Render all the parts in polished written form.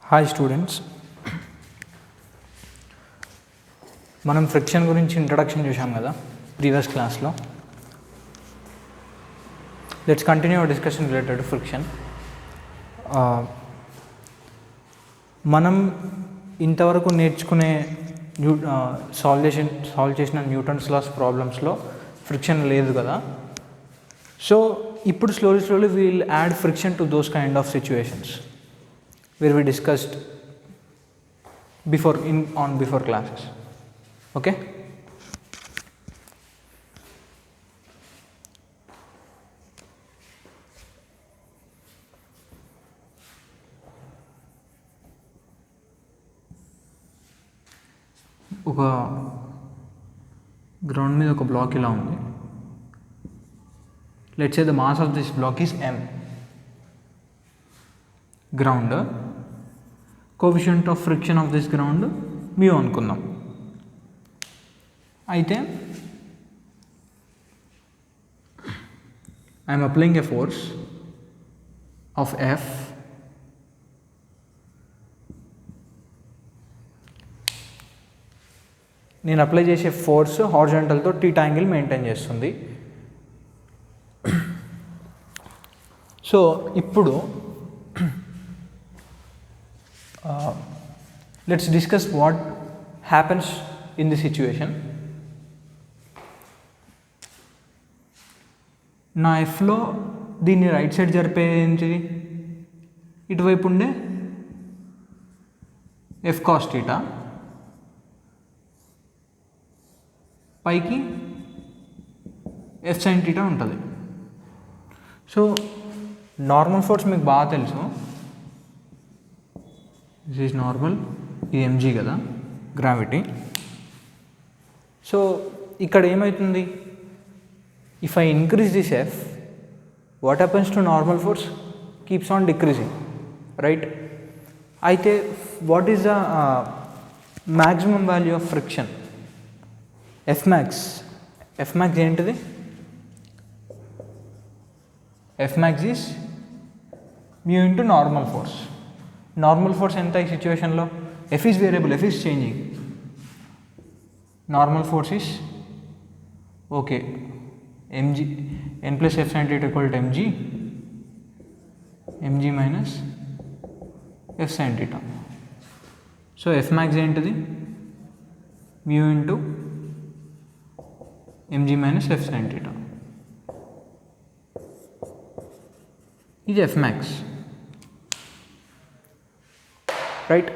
Hi students, మనం friction గురించి introduction చూసాం కదా ప్రీవియస్ క్లాస్లో. Let's continue our discussion related to friction. మనం ఇంతవరకు నేర్చుకునే సాల్వ్ చేసిన న్యూటన్స్ లాస్ ప్రాబ్లమ్స్లో ఫ్రిక్షన్ లేదు కదా. సో ఇప్పుడు slowly we will add friction to those kind of situations where we discussed before classes. Okay, ఒక గ్రౌండ్ మీద ఒక బ్లాక్ ఇలా ఉంది. Let's say the mass of this block is m. Ground coefficient of friction of this ground mu అనుకుందాం. అయితే I'm applying a force of F నేను apply చేసే force హారిజాంటల్తో టీటా యాంగిల్ మెయింటైన్ చేస్తుంది. సో ఇప్పుడు let's discuss what happens in this situation. నా ఎఫ్లో దీన్ని right side జరిపేది ఇటువైపు ఉండే ఎఫ్ కాస్ థీటా, పైకి ఎఫ్ సైన్ థీటా ఉంటుంది. సో నార్మల్ ఫోర్స్ మీకు బాగా తెలుసు, దిస్ ఈజ్ నార్మల్, ఇది mg కదా గ్రావిటీ. సో ఇక్కడ ఏమవుతుంది, if I increase this F, what happens to normal force? Keeps on decreasing, right? అయితే what is the maximum value of friction? F max ఏంటిది? F max is mu into normal force. Normal force ఎంత ఈ సిచ్యువేషన్లో? F is variable, F is changing. Normal force is okay mg, n plus F sine theta equal to mg minus F sine theta. So F max ఏంటిది? mu into mg minus F sine theta. ఇది F max, right?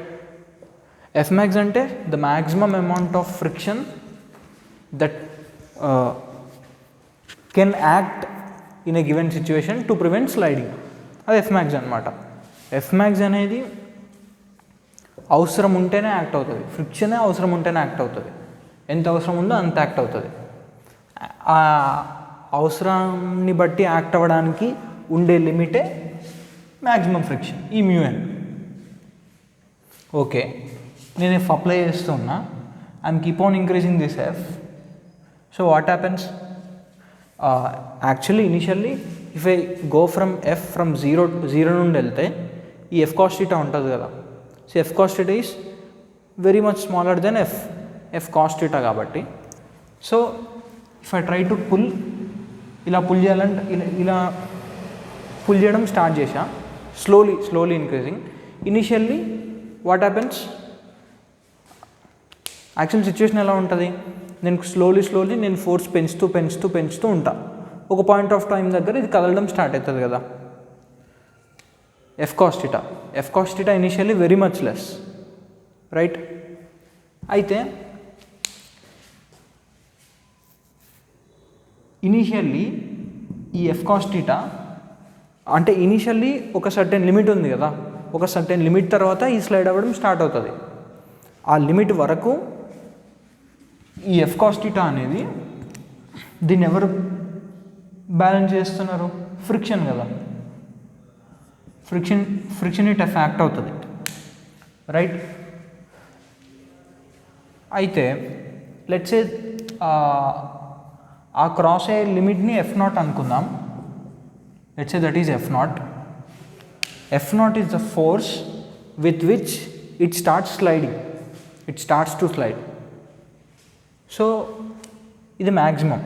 F max అంటే the maximum amount of friction that can act in a given situation to prevent sliding. అది F max అనమాట. F max అనేది అవసరం ఉంటేనే act అవుతుంది, ఫ్రిక్షనే అవసరం ఉంటేనే యాక్ట్ అవుతుంది. ఎంత అవసరం ఉందో అంత యాక్ట్ అవుతుంది. ఆ అవసరాన్ని బట్టి యాక్ట్ అవ్వడానికి ఉండే లిమిటే మ్యాక్సిమం ఫ్రిక్షన్, ఈ μn. ఓకే, నేను ఎఫ్ అప్లై చేస్తున్నా, I'm keep on increasing this F. So what happens? Actually initially if I go from F from zero నుండి వెళ్తే ఈ ఎఫ్ కాస్ థీటా ఉంటుంది కదా. So F cos theta is very much smaller than F cos theta కాబట్టి. So if I try to pull, ఇలా pull చేయాలంటే ఇలా pull చేయడం స్టార్ట్ చేశా, slowly increasing. Initially what happens? Actual situation ఎలా ఉంటుంది? నేను స్లోలీ నేను ఫోర్స్ పెంచుతూ ఉంటా. ఒక పాయింట్ ఆఫ్ టైం దగ్గర ఇది కదలడం స్టార్ట్ అవుతుంది కదా. F cos theta initially very much less, right? అయితే ఇనిషియల్లీ ఈ ఎఫ్ కాస్ థీటా అంటే ఇనిషియల్లీ ఒక సర్టెన్ లిమిట్ ఉంది కదా, ఒక సర్టెన్ లిమిట్ తర్వాత ఈ స్లైడ్ అవ్వడం స్టార్ట్ అవుతుంది. ఆ లిమిట్ వరకు ఈ ఎఫ్ కాస్ థీటా అనేది, దీన్ని ఎవరు బ్యాలెన్స్ చేస్తున్నారు? ఫ్రిక్షన్ కదా. ఫ్రిక్షన్ ఇట్ ఎఫెక్ట్ అవుతుంది, రైట్? అయితే లెట్స్ సే ఆ క్రాస్ అయ్యే లిమిట్ని F0 అనుకుందాం. Let's say that is F0. F0 is the force with which it starts sliding, it starts to slide. So ఇది maximum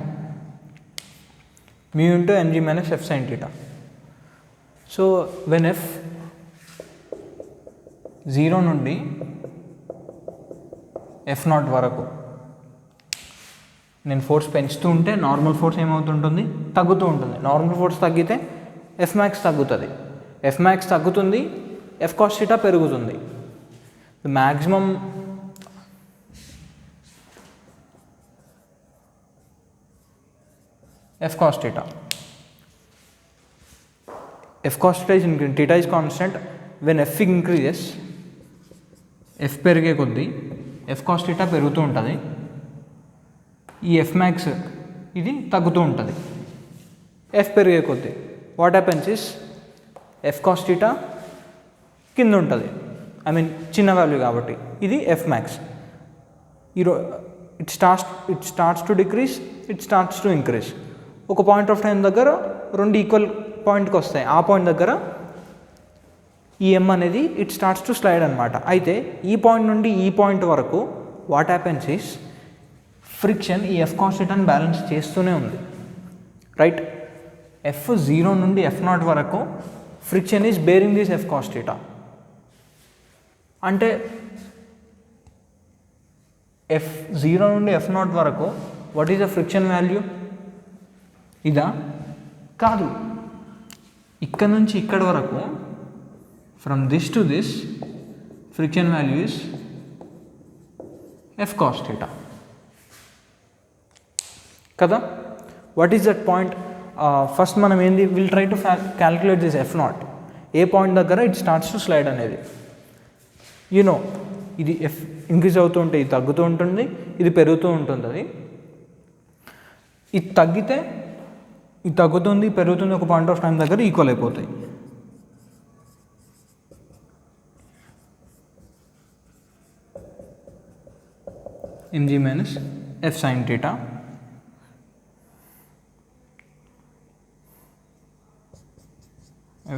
mu into mg minus f sin theta. So when f 0 నుండి f0 వరకు నేను force పెంచుతూ ఉంటే normal force ఏమవుతుంటుంది, తగ్గుతూ ఉంటుంది. Normal force తగ్గితే F max తగ్గుతుంది, ఎఫ్ మ్యాక్స్ తగ్గుతుంది, ఎఫ్ కాస్ థీటా పెరుగుతుంది. The maximum F cos theta, F cos theta is increase, theta is constant. When F increases, F పెరిగే కొద్దీ ఎఫ్ కాస్ థీటా పెరుగుతూ ఉంటుంది, ఈ ఎఫ్ మ్యాక్స్ ఇది తగ్గుతూ ఉంటుంది. ఎఫ్ పెరిగే కొద్దీ what happens is F cos theta కింద ఉంటుంది, ఐ మీన్ చిన్న వాల్యూ కాబట్టి. ఇది F max. It starts to decrease, it starts to increase. ఒక పాయింట్ ఆఫ్ టైం దగ్గర రెండు ఈక్వల్ పాయింట్కి వస్తాయి. ఆ పాయింట్ దగ్గర ఈ ఎమ్ అనేది ఇట్ స్టార్ట్స్ టు స్లైడ్ అనమాట. అయితే ఈ పాయింట్ నుండి ఈ పాయింట్ వరకు వాట్ హ్యాపెన్స్ ఇస్ ఫ్రిక్షన్ ఈ ఎఫ్ కాస్ థీటాని బ్యాలెన్స్ చేస్తూనే ఉంది, రైట్. ఎఫ్ 0 నుండి f0 వరకు friction is bearing this F cos theta. అంటే ఎఫ్ 0 నుండి f0 వరకు what is the friction value? ఇదా? కాదు, ఇక్కడ నుంచి ఇక్కడ వరకు from this to this friction value is F cos theta కదా. What is that point? First మనం ఏంది, will try to calculate this f0. A point దగ్గర ఇట్ స్టార్ట్స్ టు స్లైడ్ అనేది. యూనో ఇది ఎఫ్ ఇంక్రీజ్ అవుతూ ఉంటే ఇది తగ్గుతూ ఉంటుంది, ఇది పెరుగుతూ ఉంటుంది. అది ఇది తగ్గితే ఇది తగ్గుతుంది, పెరుగుతుంది, ఒక పాయింట్ ఆఫ్ టైం దగ్గర ఈక్వల్ అయిపోతాయి. mg minus f sin theta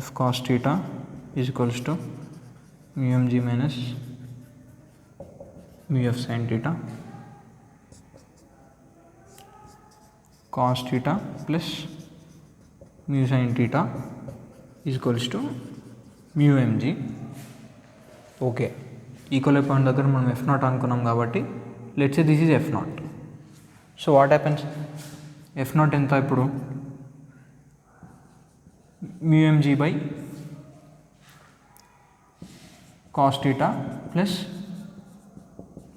f cos theta is equals to mu mg minus mu f sin theta cos theta plus mu sin theta is equals to mu mg. Okay, equal point దగ్గర మనం f0 అనుకున్నాం కాబట్టి let's say this is f0. So what happens, f0 ఎంత ఇప్పుడు mu mg by cos theta plus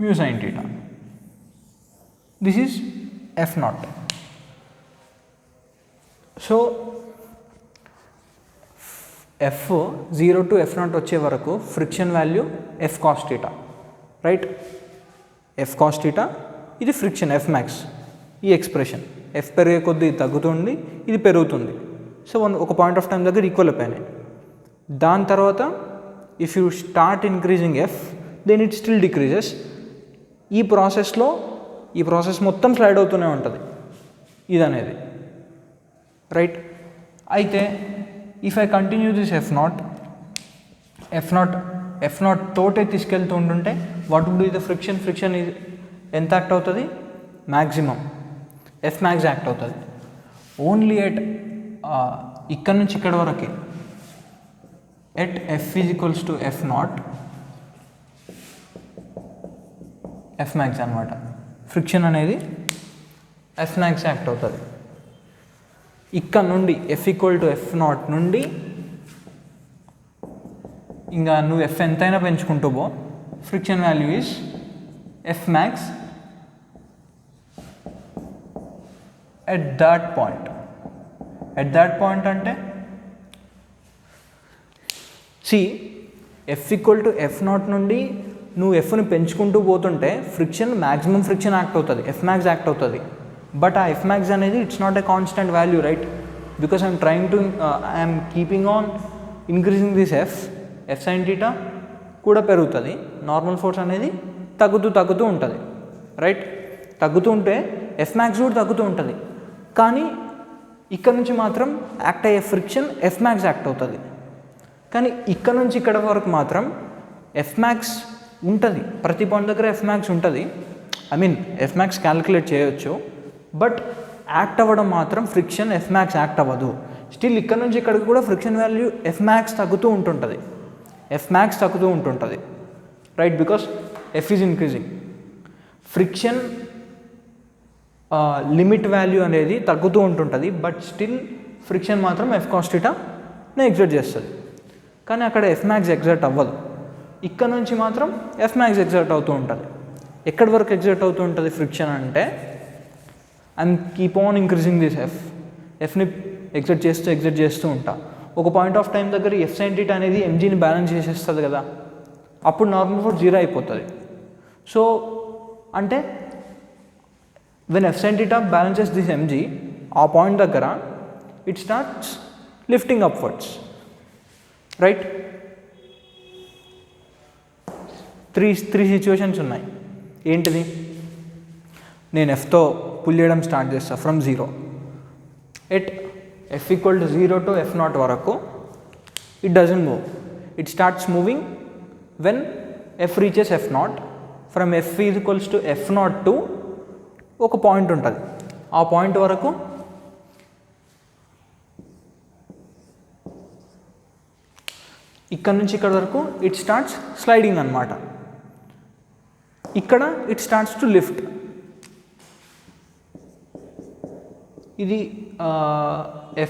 mu sin theta. This is f0. So f 0 to f0 వచ్చే వరకు friction value f cos theta, right. f cos theta ఇది friction f max. ఈ expression f పెరిగే కొద్దీ తగ్గుతుంది, ఇది పెరుగుతుంది. సో ఒక పాయింట్ ఆఫ్ టైం దగ్గర ఈక్వల్ అయిపోయినాయి. దాని తర్వాత if you start increasing F then it still decreases. ఈ ప్రాసెస్ మొత్తం స్లైడ్ అవుతూనే ఉంటుంది ఇది అనేది, రైట్. అయితే if I continue this f0 తోటే తీసుకెళ్తూ ఉంటుంటే what would be the friction ఎంత యాక్ట్ అవుతుంది? మ్యాక్సిమం ఎఫ్ మ్యాక్స్ యాక్ట్ అవుతుంది. ఓన్లీ ఎట్ ఇక్కడ నుంచి ఇక్కడ వరకే at F is equals to f0 F max అనమాట. ఫ్రిక్షన్ అనేది ఎఫ్ మ్యాక్స్ యాక్ట్ అవుతుంది. ఇక్కడ నుండి ఎఫ్ ఈక్వల్ టు f0 నుండి ఇంకా నువ్వు ఎఫ్ ఎంతైనా పెంచుకుంటూ పో, friction value is F max at that point. At that point అంటే ఎఫ్ ఈక్వల్ టు f0 నుండి నువ్వు ఎఫ్ని పెంచుకుంటూ పోతుంటే ఫ్రిక్షన్ మ్యాక్సిమం ఫ్రిక్షన్ యాక్ట్ అవుతుంది, ఎఫ్ మ్యాక్స్ యాక్ట్ అవుతుంది. బట్ ఆ ఎఫ్ మ్యాక్స్ అనేది it's not a constant value, right. Because I'm keeping on increasing this F sine theta కూడా పెరుగుతుంది. నార్మల్ ఫోర్స్ అనేది తగ్గుతూ ఉంటుంది, రైట్. తగ్గుతూ ఉంటే ఎఫ్ మ్యాక్స్ కూడా తగ్గుతూ ఉంటుంది. కానీ ఇక్కడ నుంచి మాత్రం యాక్ట్ అయ్యే ఫ్రిక్షన్ ఎఫ్ మ్యాక్స్ యాక్ట్ అవుతుంది. కానీ ఇక్కడ నుంచి ఇక్కడ వరకు మాత్రం ఎఫ్ మ్యాక్స్ ఉంటుంది, ప్రతి పాయింట్ దగ్గర ఎఫ్ మ్యాక్స్ ఉంటుంది. I mean F max calculate చేయొచ్చు, బట్ యాక్ట్ అవ్వడం మాత్రం ఫ్రిక్షన్ ఎఫ్ మ్యాక్స్ యాక్ట్ అవ్వదు. స్టిల్ ఇక్కడ నుంచి ఇక్కడికి కూడా ఫ్రిక్షన్ వాల్యూ ఎఫ్ మ్యాక్స్ తగ్గుతూ ఉంటుంటుంది, right, because F is increasing. Friction limit value అనేది తగ్గుతూ ఉంటుంటుంది, బట్ స్టిల్ ఫ్రిక్షన్ మాత్రం ఎఫ్ కాస్ థీటానే ఎగ్జర్ట్ చేస్తుంది. కానీ అక్కడ ఎఫ్ మ్యాక్స్ ఎగ్జర్ట్ అవ్వదు, ఇక్కడ నుంచి మాత్రం ఎఫ్ మ్యాక్స్ ఎగ్జర్ట్ అవుతూ ఉంటుంది. ఎక్కడి వరకు ఎగ్జర్ట్ అవుతూ ఉంటుంది ఫ్రిక్షన్ అంటే, and keep on increasing this ఎఫ్ని ఎగ్జర్ట్ చేస్తూ ఉంటా. ఒక పాయింట్ ఆఫ్ టైం దగ్గర ఎఫ్ సైన్ థీటా అనేది ఎంజీని బ్యాలెన్స్ చేసేస్తుంది కదా, అప్పుడు నార్మల్ ఫోర్స్ 0 అయిపోతుంది. సో అంటే when F sine theta balances this MG, ఆ పాయింట్ దగ్గర it starts lifting upwards, right. Three situations ఉన్నాయి. ఏంటిది? నేను ఎఫ్తో పుల్ చేయడం స్టార్ట్ చేస్తా from 0 at F equal to 0 to F0 వరకు. It doesn't move, it starts moving when F reaches F0. From F equals to F0 to ఒక point ఉంటుంది, ఆ point వరకు ఇక్కడ నుంచి ఇక్కడ వరకు ఇట్ స్టార్ట్స్ స్లైడింగ్ అన్నమాట. ఇక్కడ ఇట్ స్టార్ట్స్ టు లిఫ్ట్. ఇది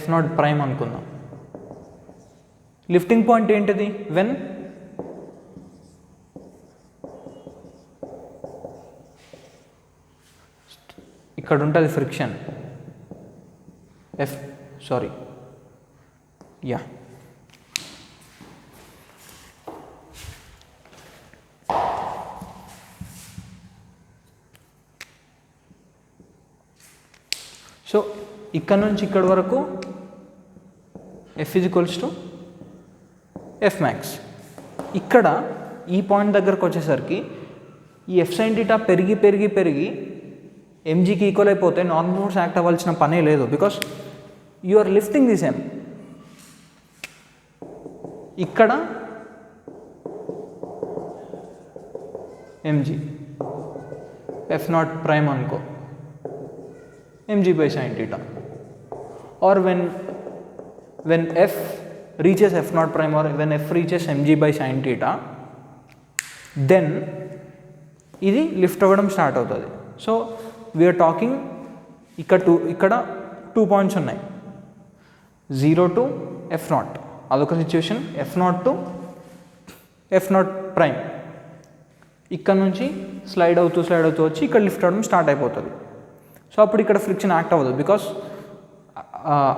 F0 ప్రైమ్ అనుకుందాం. లిఫ్టింగ్ పాయింట్ ఏంటిది? వెన్ ఇక్కడ ఉంటుంది ఫ్రిక్షన్ సో ఇక్కడ నుంచి ఇక్కడ వరకు F is equals to F max. ఇక్కడ ఈ పాయింట్ దగ్గరకు వచ్చేసరికి ఈ ఎఫ్ సైన్ థీటా పెరిగి ఎంజీకి ఈక్వల్ అయిపోతే నార్మల్ ఫోర్స్ యాక్ట్ అవ్వాల్సిన పనే లేదు, because you are lifting this M. ఇక్కడ ఎంజీ F0 ప్రైమ్ అనుకో, mg/sin theta, or when f reaches F0 prime or when f reaches mg/sin theta, then ఇది lift అవ్వడం స్టార్ట్ అవుతుంది. సో వీఆర్ టాకింగ్ ఇక్కడ 2 points ఉన్నాయి, 0 టు F0 అదొక situation, F0 to F0 prime. ఇక్కడ నుంచి slide అవుతూ వచ్చి ఇక్కడ లిఫ్ట్ అవ్వడం స్టార్ట్ అయిపోతుంది. సో అప్పుడు ఇక్కడ ఫ్రిక్షన్ యాక్ట్ అవ్వదు, బికాస్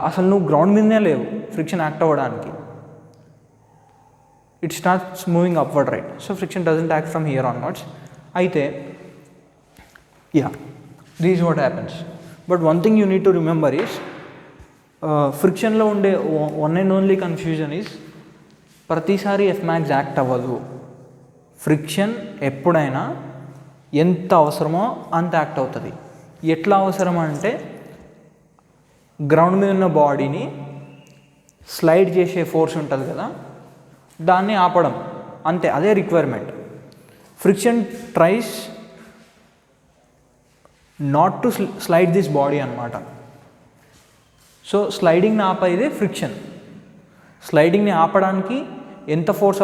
అసలు నువ్వు గ్రౌండ్ మీదనే లేవు ఫ్రిక్షన్ యాక్ట్ అవ్వడానికి. It starts moving upward, right. So friction doesn't act from here onwards. అయితే this is what happens. But one thing you need to remember is, ఫ్రిక్షన్లో ఉండే one and only confusion is ప్రతిసారి F max act అవ్వదు. Friction ఎప్పుడైనా ఎంత అవసరమో అంత act అవుతుంది. ఎట్లా అవసరం అంటే, గ్రౌండ్ మీద ఉన్న బాడీని స్లైడ్ చేసే ఫోర్స్ ఉంటుంది కదా, దాన్ని ఆపడం అంతే, అదే requirement. Friction tries not to slide this body అనమాట. సో స్లైడింగ్ని ఆపేదే ఫ్రిక్షన్. స్లైడింగ్ని ఆపడానికి ఎంత ఫోర్స్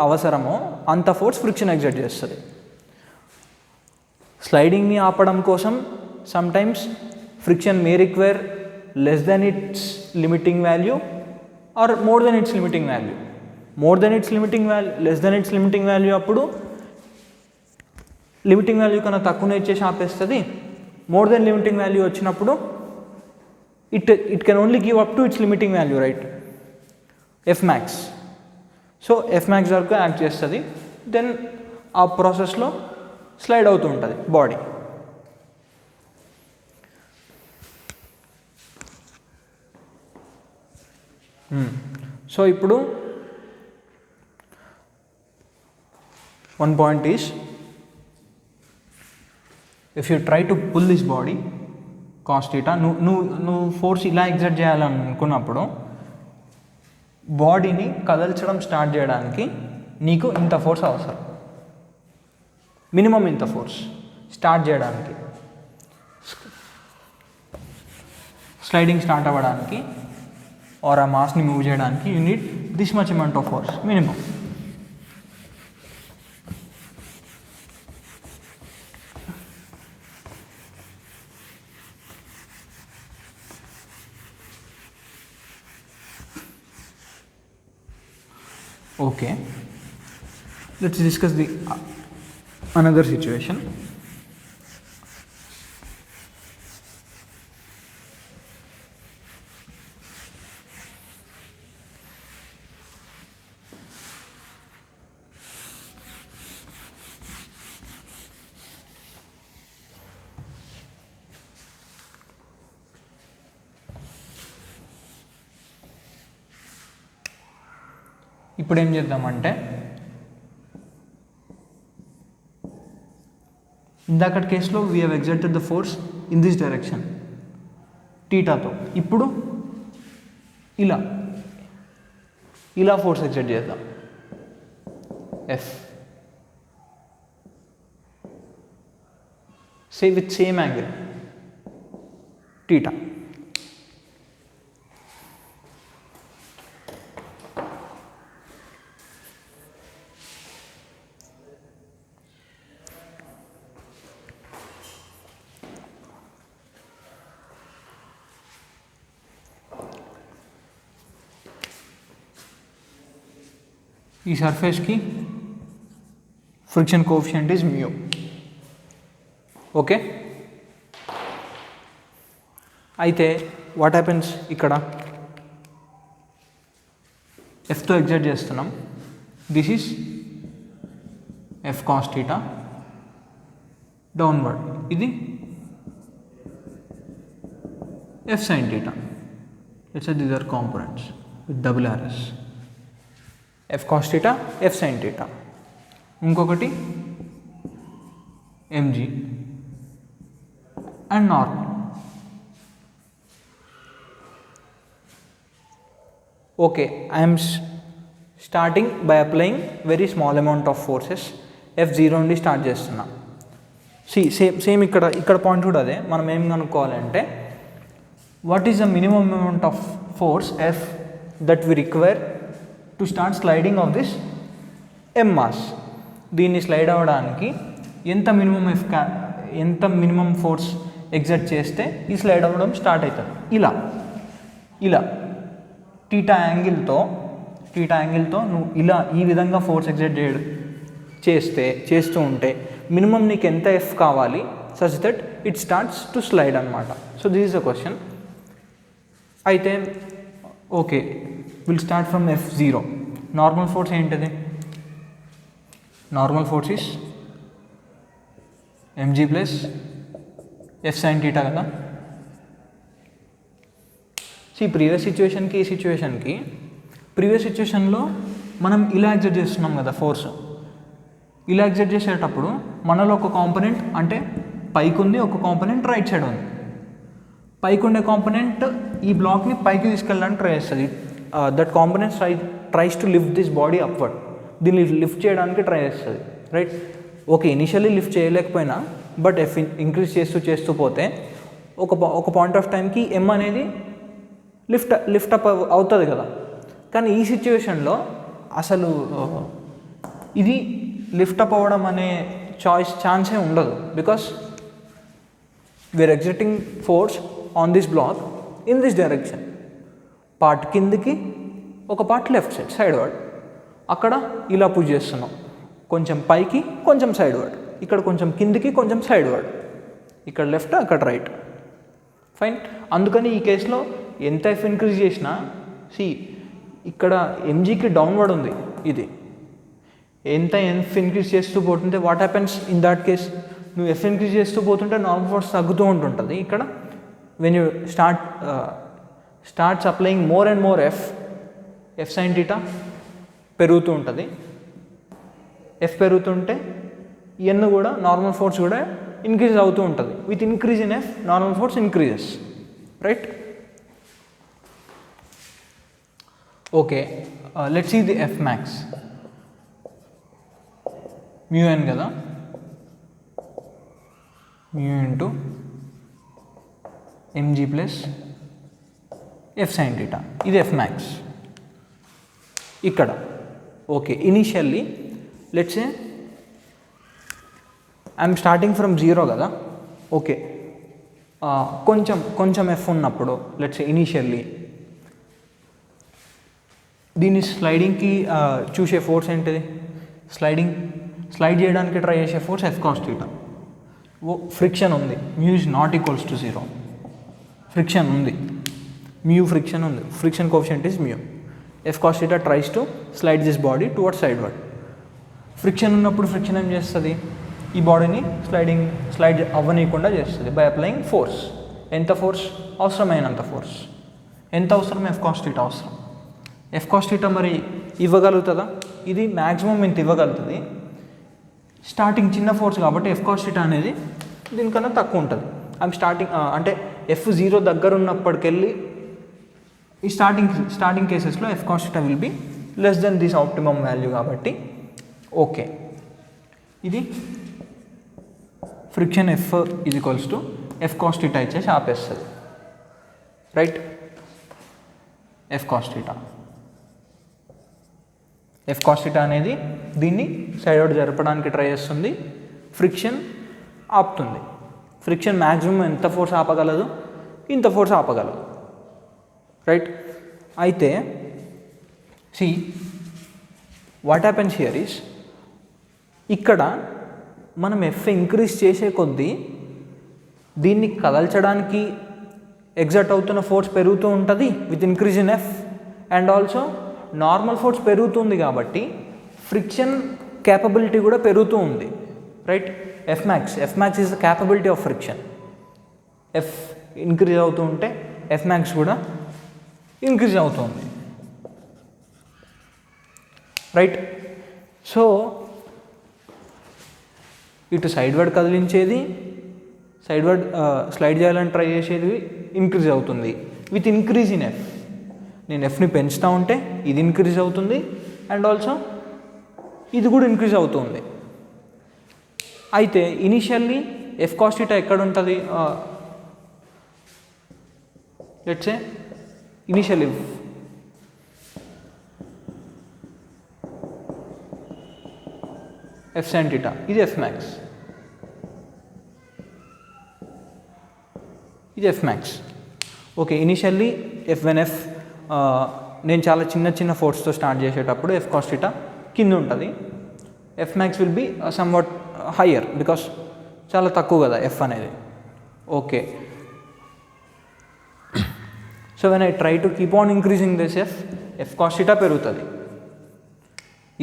అవసరమో అంత ఫోర్స్ ఫ్రిక్షన్ ఎగ్జర్ట్ చేస్తుంది. స్లైడింగ్ని ఆపడం కోసం sometimes friction may require less than its limiting value or more than its limiting value. Less than its limiting value అప్పుడు లిమిటింగ్ వాల్యూ కన్నా తక్కువనే ఇచ్చేసి ఆపేస్తుంది. మోర్ దెన్ లిమిటింగ్ వాల్యూ వచ్చినప్పుడు it can only give up to its limiting value, right, F max. So F max వరకు act చేస్తుంది. Then ఆ ప్రాసెస్లో స్లైడ్ అవుతూ ఉంటుంది బాడీ. సో ఇప్పుడు one point is, if you try to pull this body cos theta, నువ్వు force ఇలా exert చేయాలనుకున్నప్పుడు బాడీని కదల్చడం స్టార్ట్ చేయడానికి నీకు ఇంత ఫోర్స్ అవసరం, మినిమం ఇంత ఫోర్స్ స్టార్ట్ చేయడానికి, స్లైడింగ్ స్టార్ట్ అవ్వడానికి ఆర్ ఆ మాస్ని మూవ్ చేయడానికి you need this much amount of force minimum. Okay, let's discuss the another situation. ఇప్పుడు ఏం చేద్దామంటే ఇందాకటి కేసులో we have exerted the force in this direction టీటాతో, ఇప్పుడు ఇలా ఇలా ఫోర్స్ ఎగ్జర్ట్ చేద్దాం F, with same angle theta. ఈ సర్ఫేస్కి friction coefficient is mu. Okay, అయితే వాట్ హ్యాపెన్స్ ఇక్కడ ఎఫ్తో ఎగ్జర్ట్ చేస్తున్నాం, this is F cos theta downward, ఇది F sine theta. It's these are components with double RS, F cos theta F sine theta, ఇంకొకటి mg and normal. Okay, I'm starting by applying very small amount of forces, F0 నుండి start చేస్తున్నా. Same ఇక్కడ point కూడా అదే. మనం ఏం కనుక్కోవాలంటే what is the minimum amount of force F that we require to start sliding of this M mass. దీన్ని slide అవ్వడానికి ఎంత మినిమం ఫోర్స్ ఎగ్జర్ట్ చేస్తే ఈ స్లైడ్ అవ్వడం స్టార్ట్ అవుతుంది. ఇలా టీటా యాంగిల్తో నువ్వు ఇలా ఈ విధంగా ఫోర్స్ ఎగ్జర్ట్ చేస్తూ ఉంటే మినిమం నీకు ఎంత ఎఫ్ కావాలి such that it starts to slide అనమాట. So this is the question. అయితే okay, will start from F0. Normal force ఏంటిది? Normal force is mg plus F sine theta కదా. ప్రీవియస్ సిచ్యువేషన్కి ఈ సిచ్యువేషన్కి, ప్రీవియస్ సిచ్యువేషన్లో మనం ఇలా ఎగ్జర్ట్ చేస్తున్నాం కదా ఫోర్స్. ఇలా ఎగ్జర్ట్ చేసేటప్పుడు మనలో ఒక కాంపోనెంట్ అంటే పైకి ఉంది, ఒక కాంపోనెంట్ రైట్ సైడ్ ఉంది. పైకి ఉండే కాంపోనెంట్ ఈ బ్లాక్ని పైకి తీసుకెళ్ళడానికి ట్రై చేస్తుంది. That component tries to lift this body upward. దీన్ని లిఫ్ట్ చేయడానికి ట్రై చేస్తుంది, రైట్? ఓకే, ఇనిషియల్లీ లిఫ్ట్ చేయలేకపోయినా బట్ ఎఫ్ ఇంక్రీజ్ చేస్తూ పోతే ఒక పాయింట్ ఆఫ్ టైంకి ఎం అనేది లిఫ్ట్ అప్ అవుతుంది కదా. కానీ ఈ సిచ్యువేషన్లో అసలు ఇది లిఫ్ట్ అప్ అవ్వడం అనే ఛాన్సే ఉండదు. Because we're exerting force on this block in this direction. Part కిందికి, ఒక పార్ట్ లెఫ్ట్ సైడ్ వర్డ్. అక్కడ ఇలా పుష్ చేస్తున్నాం, కొంచెం పైకి కొంచెం సైడ్ వర్డ్, ఇక్కడ కొంచెం కిందికి కొంచెం సైడ్ వర్డ్, ఇక్కడ లెఫ్ట్ అక్కడ రైట్. ఫైన్. అందుకని ఈ కేసులో ఎంత ఎఫ్ ఇంక్రీజ్ చేసినా ఇక్కడ ఎంజీకి డౌన్వర్డ్ ఉంది. ఇది ఎంత ఎఫ్ ఇంక్రీజ్ చేస్తూ పోతుంటే what happens in that case, నువ్వు ఎఫ్ ఇంక్రీజ్ చేస్తూ పోతుంటే నార్మల్ ఫోర్స్ తగ్గుతూ ఉంటుంటుంది. ఇక్కడ when you starts applying more and Morr F sine theta పెరుగుతూ ఉంటుంది. ఎఫ్ పెరుగుతుంటే ఎన్ కూడా, నార్మల్ ఫోర్స్ కూడా ఇంక్రీజ్ అవుతూ ఉంటుంది. With increase in F normal force increases, right? Okay, let's see the F max. Mu N కదా, mu into mg plus F sine theta, ఇది F max. ఇక్కడ okay, initially let's say I'm starting from 0 కదా. Okay, కొంచెం F ఉన్నప్పుడు let's say initially దీన్ని స్లైడింగ్కి చూసే force ఏంటిది, slide చేయడానికి ట్రై చేసే force F cos theta. Friction ఉంది, mu is not equals to 0. Friction ఉంది, మ్యూ ఫ్రిక్షన్ ఉంది, friction coefficient is mu. F cos theta tries to slide this body towards sideward. Friction ఉన్నప్పుడు friction ఏం చేస్తుంది, ఈ బాడీని స్లైడ్ అవ్వనీయకుండా చేస్తుంది బై అప్లయింగ్ ఫోర్స్. ఎంత ఫోర్స్, అవసరమైనంత ఫోర్స్. ఎంత అవసరం, ఎఫ్ కాస్ థీటా అవసరం. ఎఫ్ కాస్ థీటా మరి ఇవ్వగలుగుతుందా, ఇది మ్యాక్సిమం ఇంత ఇవ్వగలుగుతుంది. స్టార్టింగ్ చిన్న ఫోర్స్ కాబట్టి ఎఫ్ కాస్ థీటా అనేది దీనికన్నా తక్కువ ఉంటుంది. ఐఎమ్ స్టార్టింగ్ అంటే ఎఫ్ 0 దగ్గర ఉన్నప్పటికెళ్ళి ఈ స్టార్టింగ్ కేసెస్లో F cos theta will be less than this optimum value కాబట్టి ఓకే, ఇది friction F is equals to F cos theta ఇచ్చేసి ఆపేస్తుంది, right. F cos theta, F cos theta అనేది దీన్ని సైడ్ అవుట్ జరపడానికి ట్రై చేస్తుంది, ఫ్రిక్షన్ ఆపుతుంది. ఫ్రిక్షన్ మ్యాక్సిమం ఎంత ఫోర్స్ ఆపగలదు, ఇంత ఫోర్స్ ఆపగలదు, రైట్. అయితే see what happens here is, ఇక్కడ మనం ఎఫ్ ఇంక్రీజ్ చేసే కొద్దీ దీన్ని కదల్చడానికి ఎగ్జర్ట్ అవుతున్న ఫోర్స్ పెరుగుతూ ఉంటుంది with increase in F, and also normal force పెరుగుతుంది కాబట్టి ఫ్రిక్షన్ క్యాపబిలిటీ కూడా పెరుగుతూ ఉంది, right. F max is the capability of friction. F increase అవుతూ ఉంటే ఎఫ్ మ్యాక్స్ కూడా ఇంక్రీజ్ అవుతుంది, రైట్. సో ఇటు సైడ్వర్డ్ కదిలించేది, సైడ్వర్డ్ స్లైడ్ చేయాలని ట్రై చేసేది ఇంక్రీజ్ అవుతుంది విత్ ఇంక్రీజ్ ఇన్ ఎఫ్. నేను ఎఫ్ని పెంచుతూ ఉంటే ఇది ఇంక్రీజ్ అవుతుంది, అండ్ ఆల్సో ఇది కూడా ఇంక్రీజ్ అవుతుంది. అయితే ఇనిషియల్లీ ఎఫ్ కాస్ థీటా ఎక్కడ ఉంటుంది, let's say initially F sine theta, ఇది ఎఫ్ మ్యాక్స్, ఇది F max. Okay, initially F నేను చాలా చిన్న ఫోర్స్తో స్టార్ట్ చేసేటప్పుడు ఎఫ్ కాస్ థీటా కింద ఉంటుంది, F max will be somewhat higher because చాలా తక్కువ కదా ఎఫ్ అనేది. Okay, so when I try to keep on increasing this F cos theta పెరుగుతుంది,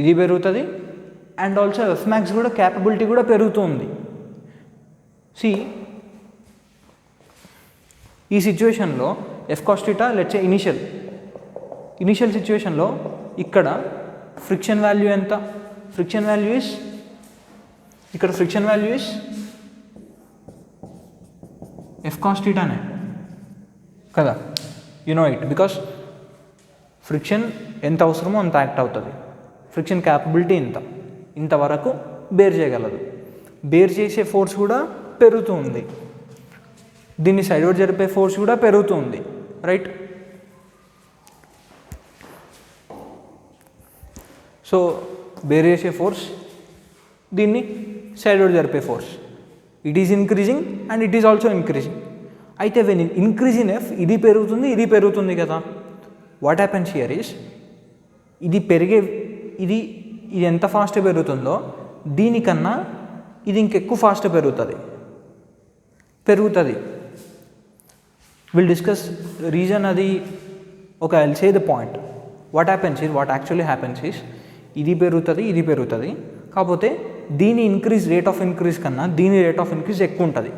ఇది పెరుగుతుంది, అండ్ ఆల్సో ఎఫ్ మ్యాక్స్ కూడా క్యాపబిలిటీ కూడా పెరుగుతుంది. సి ఈ సిచ్యువేషన్లో F cos theta let's say initial సిచ్యువేషన్లో ఇక్కడ ఫ్రిక్షన్ వాల్యూ ఎంత, ఫ్రిక్షన్ వాల్యూ ఇస్ ఇక్కడ friction value is F cos థీటానే కదా, you know it, because friction ఎంత అవసరమో అంత యాక్ట్ అవుతుంది. ఫ్రిక్షన్ క్యాపబిలిటీ ఇంతవరకు బేర్ చేయగలదు, బేర్ చేసే ఫోర్స్ కూడా పెరుగుతుంది, దీన్ని సైడ్వర్డ్ జరిపే ఫోర్స్ కూడా పెరుగుతుంది, రైట్. సో బేర్ చేసే ఫోర్స్, దీన్ని సైడ్వర్డ్ జరిపే force, it is increasing and it is also increasing. అయితే వెన్ ఇంక్రీజ్ ఇన్ ఎఫ్ ఇది పెరుగుతుంది కదా. వాట్ హ్యాపెన్స్ హియర్ ఈస్, ఇది ఎంత ఫాస్ట్గా పెరుగుతుందో దీనికన్నా ఇది ఇంకెక్కువ ఫాస్ట్గా పెరుగుతుంది. విల్ డిస్కస్ రీజన్, అది ఒక I'll say the point. What actually happens is ఇది పెరుగుతుంది, కాకపోతే దీని రేట్ ఆఫ్ ఇంక్రీజ్ కన్నా దీని రేట్ ఆఫ్ ఇంక్రీజ్ ఎక్కువ ఉంటుంది.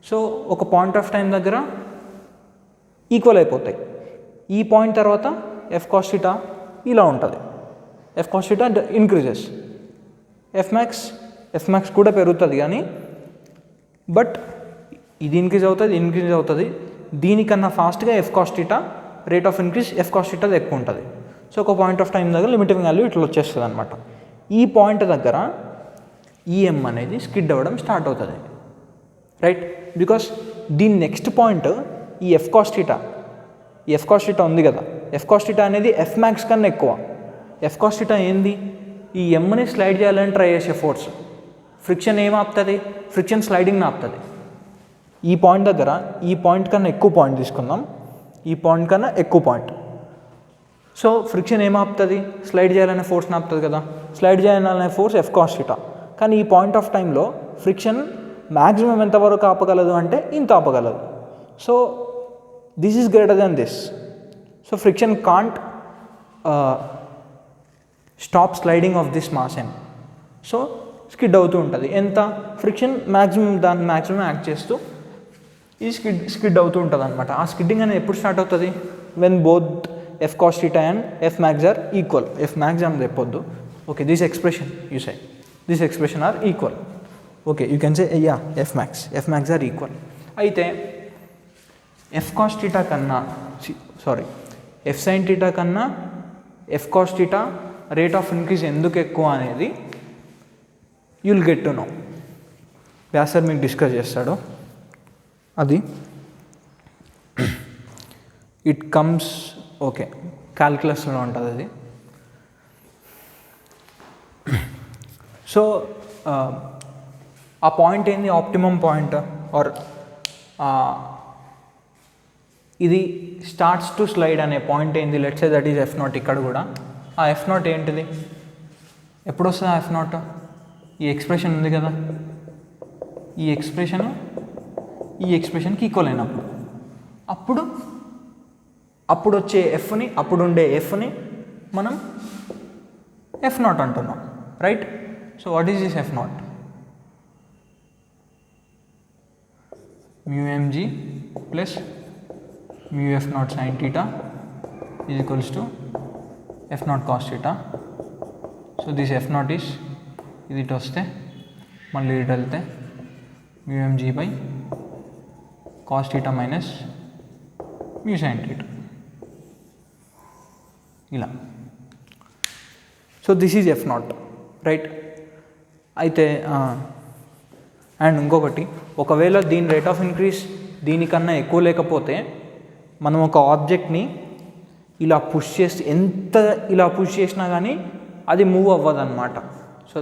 సో ఒక పాయింట్ ఆఫ్ టైం దగ్గర ఈక్వల్ అయిపోతాయి. ఈ పాయింట్ తర్వాత ఎఫ్ కాస్ థీటా ఇలా ఉంటుంది, F cos theta increases, F max కూడా పెరుగుతుంది, కానీ బట్ ఇది ఇంక్రీజ్ అవుతుంది, దీనికన్నా ఫాస్ట్గా F cos theta rate of increase F cos theta ఎక్కువ ఉంటుంది. సో ఒక పాయింట్ ఆఫ్ టైం దగ్గర లిమిటింగ్ వాల్యూ ఇట్లా వచ్చేస్తుంది అనమాట. ఈ పాయింట్ దగ్గర ఈ ఎం అనేది స్కిడ్ అవ్వడం స్టార్ట్ అవుతుంది, రైట్? బికాస్ దీని నెక్స్ట్ పాయింట్ ఈ ఎఫ్ కాస్ థీటా ఉంది కదా, ఎఫ్ కాస్ థీటా అనేది ఎఫ్ మ్యాక్స్ కన్నా ఎక్కువ. ఎఫ్ కాస్ థీటా ఏంది? ఈ ఎమ్ని స్లైడ్ చేయాలని ట్రై చేసే ఫోర్స్. ఫ్రిక్షన్ ఏం ఆపుతుంది? ఫ్రిక్షన్ స్లైడింగ్ని ఆపుతుంది. ఈ పాయింట్ దగ్గర ఈ పాయింట్ కన్నా ఎక్కువ పాయింట్ తీసుకుందాం, ఈ పాయింట్ కన్నా ఎక్కువ పాయింట్. సో ఫ్రిక్షన్ ఏం ఆపుతుంది? స్లైడ్ చేయాలనే ఫోర్స్ని ఆపుతుంది కదా. స్లైడ్ చేయాలనే ఫోర్స్ ఎఫ్ కాస్ థీటా. కానీ ఈ పాయింట్ ఆఫ్ టైంలో ఫ్రిక్షన్ మ్యాక్సిమం ఎంతవరకు ఆపగలదు అంటే ఇంత ఆపగలదు. So this is greater than this. So friction can't stop sliding of this mass M. So skid అవుతూ ఉంటుంది. ఎంత? ఫ్రిక్షన్ మ్యాక్సిమం దాన్ని మ్యాక్సిమం యాక్ట్ చేస్తూ ఈ స్కిడ్ అవుతూ ఉంటుంది అనమాట. ఆ స్కిడ్డింగ్ అనేది ఎప్పుడు స్టార్ట్ అవుతుంది? When both F cos theta and F max are equal. F max అని చెప్పొద్దు, okay, this expression you say, this expression are equal, okay, you can say ya F max are equal. అయితే F cos theta కన్నా F sine theta కన్నా F cos theta rate of increase ఎందుకు ఎక్కువ అనేది you'll get to know. వ్యాసర్ మీకు discuss చేస్తాడు అది. ఇట్ కమ్స్, ఓకే, క్యాల్కులస్లో ఉంటుంది అది. సో ఆ పాయింట్ ఏంది? ఆప్టిమమ్ పాయింట్ ఆర్ ఇది స్టార్ట్స్ టు స్లైడ్ అనే పాయింట్ ఏంది? Let's say that is F not. ఇక్కడ కూడా ఆ ఎఫ్ నాట్ ఏంటిది? ఎప్పుడు వస్తుంది ఆ ఎఫ్ నాట్? ఈ ఎక్స్ప్రెషన్ ఉంది కదా, ఈ ఎక్స్ప్రెషన్కి ఈక్వల్ అయినప్పుడు అప్పుడు వచ్చే ఎఫ్ని, అప్పుడు ఉండే ఎఫ్ని మనం ఎఫ్ నాట్ అంటున్నాం, right? So what is this F naught? μmg plus μf naught sine theta is equals to F naught cos theta. So this F naught is, ఇది ఇటు వస్తే మళ్ళీ ఇటు వెళ్తే μmg by cos theta minus mu sine theta, ఇలా. So this is F naught, right? అయితే and ఇంకొకటి, ఒకవేళ దీని రేట్ ఆఫ్ ఇంక్రీజ్ దీనికన్నా ఎక్కువ లేకపోతే మనం ఒక ఆబ్జెక్ట్ని ఇలా పుష్ చేసి ఎంత ఇలా పుష్ చేసినా కానీ అది మూవ్ అవ్వదన్నమాట. సో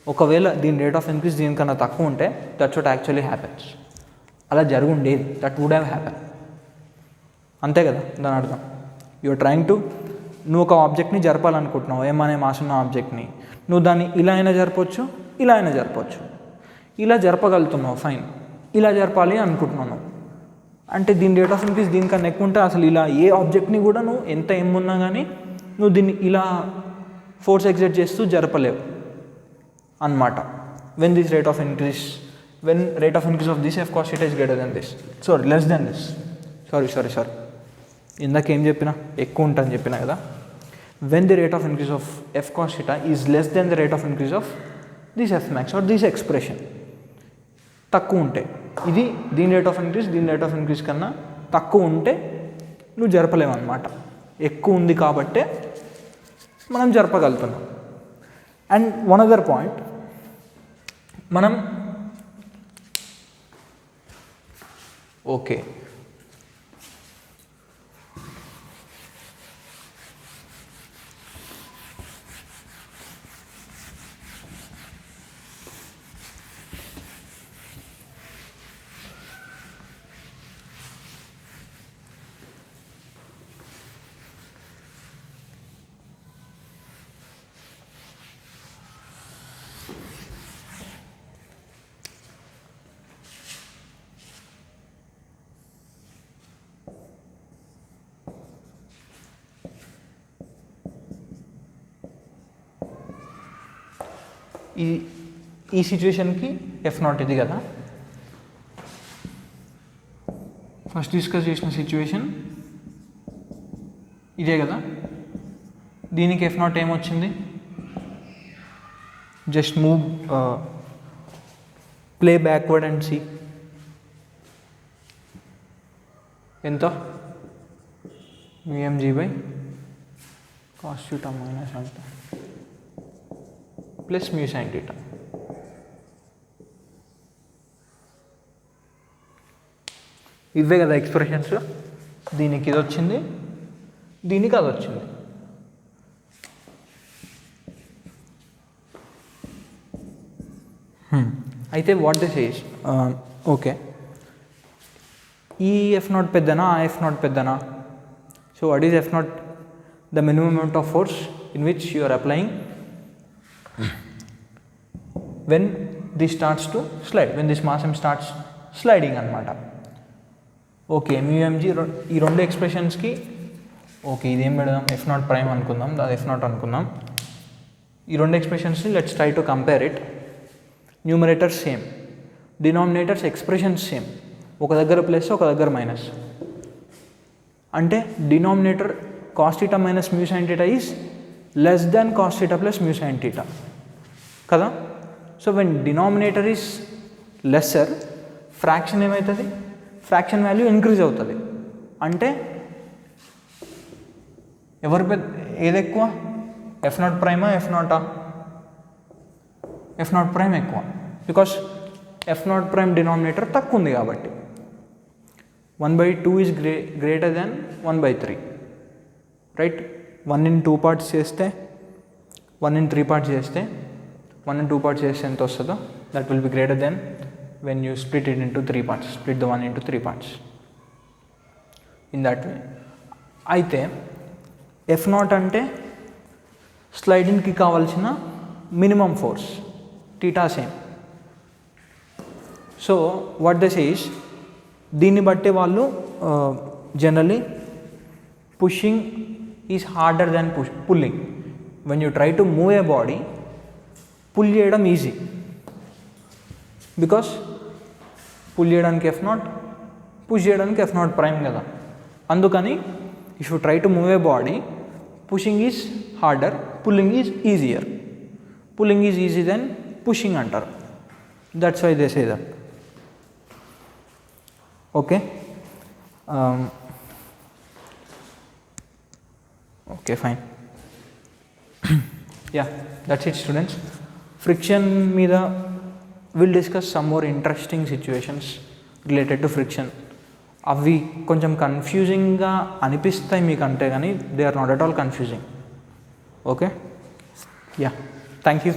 ఒకవేళ దీని రేట్ ఆఫ్ ఇంక్రీజ్ దీనికన్నా తక్కువ ఉంటే దట్స్ వాట్ యాక్చువల్లీ హ్యాపెన్స్. అలా జరుగుండేది, దట్ వుడ్ హ్యావ్ హ్యాపెన్, అంతే కదా దాని అర్థం. యూఆర్ ట్రయింగ్ టు, నువ్వు ఒక ఆబ్జెక్ట్ని జరపాలనుకుంటున్నావు, ఏమనే మాస్ ఉన్న ఆబ్జెక్ట్ని, నువ్వు దాన్ని ఇలా అయినా జరపవచ్చు, ఇలా అయినా జరపవచ్చు. ఇలా జరపగలుగుతున్నావు, ఫైన్. ఇలా జరపాలి అనుకుంటున్నాను అంటే దీని రేట్ ఆఫ్ ఇంక్రీజ్ దీనికన్నా ఎక్కువ ఉంటే అసలు ఇలా ఏ ఆబ్జెక్ట్ని కూడా నువ్వు ఎంత ఉన్నా కానీ నువ్వు దీన్ని ఇలా ఫోర్స్ ఎగ్జర్ట్ చేస్తూ జరపలేవు అన్నమాట. When rate of increase of this F cos theta is greater than this, less than this. Sorry ఇందాక ఏం చెప్పినా? ఎక్కువ ఉంటుందని చెప్పినా కదా. When the rate of increase of F cos theta is less than the rate of increase of this F max or this expression. తక్కువ ఉంటే, ఇది దీని రేట్ ఆఫ్ ఇంక్రీజ్ కన్నా తక్కువ ఉంటే నువ్వు జరపలేవు అన్నమాట. ఎక్కువ ఉంది కాబట్టే మనం జరపగలుగుతున్నాం. అండ్ వన్ అదర్ పాయింట్, మనం ఓకే ఈ సిచ్యువేషన్కి ఎఫ్ నాట్ ఇది కదా. ఫస్ట్ డిస్కస్ చేసిన సిచ్యువేషన్ ఇదే కదా. దీనికి ఎఫ్ నాట్ ఏమొచ్చింది? Just move, play backward and see. ఎంత? μmg by cos theta minus అంత ప్లస్ మ్యూ సైన్ థీటా. ఇవే కదా ఎక్స్ప్రెషన్స్, దీనికి ఇది వచ్చింది, దీనికి అది వచ్చింది. అయితే వాట్ దిస్ ఈజ్, ఓకే ఈ ఎఫ్ నాట్ పెద్దనా, ఆ ఎఫ్ నాట్ పెద్దనా? So what is F naught? The minimum amount of force in which you are applying when this starts to slide, when this mass m starts sliding అనమాట. Okay మ్యూఎంజీ ఈ రెండు ఎక్స్ప్రెషన్స్కి okay ఇదేం పెడదాం, F naught prime అనుకుందాం, అది F not అనుకుందాం. ఈ రెండు ఎక్స్ప్రెషన్స్ని let's try to compare it. Numerators same, denominators expressions same, ఒక దగ్గర ప్లస్ ఒక దగ్గర మైనస్. అంటే denominator cos theta minus mu sine theta is less than cos theta plus mu sine theta కదా. So when denominator is lesser, fraction ఏమవుతుంది, fraction value increase అవుతుంది. అంటే ఎవరు ఏది ఎక్కువ, ఎఫ్ నాట్ ప్రైమా ఎఫ్ నాటా? ఎఫ్ నాట్ ప్రైమ్ ఎక్కువ, because F naught prime denominator తక్కువ ఉంది కాబట్టి. 1/2 is greater than 1/3, right. 1 in 2 parts చేస్తే, 1 in 3 parts చేస్తే, 1 in 2 parts చేస్తే ఎంత వస్తుందో that will be greater than when you split it into 3 parts, split the 1 into 3 parts in that way. అయితే F naught అంటే స్లైడింగ్కి కావాల్సిన minimum force, theta same. So what this is, దీన్ని బట్టి వాళ్ళు generally pushing is harder than pulling. When you try to move a body, pull చేయడం easy, because pull చేయడానికి F naught, push చేయడానికి ఎఫ్ నాట్ ప్రైమ్ కదా. అందుకని if you try to move a body, pushing is harder, pulling is easier. Pulling is easy than pushing అంటారు. That's why they say that. Okay okay fine. Yeah that's it students. Friction మీద will discuss some more interesting situations related to friction. అవి కొంచెం కన్ఫ్యూజింగ్గా అనిపిస్తాయి మీకు అంటే, కానీ they are not at all confusing. Okay yeah thank you.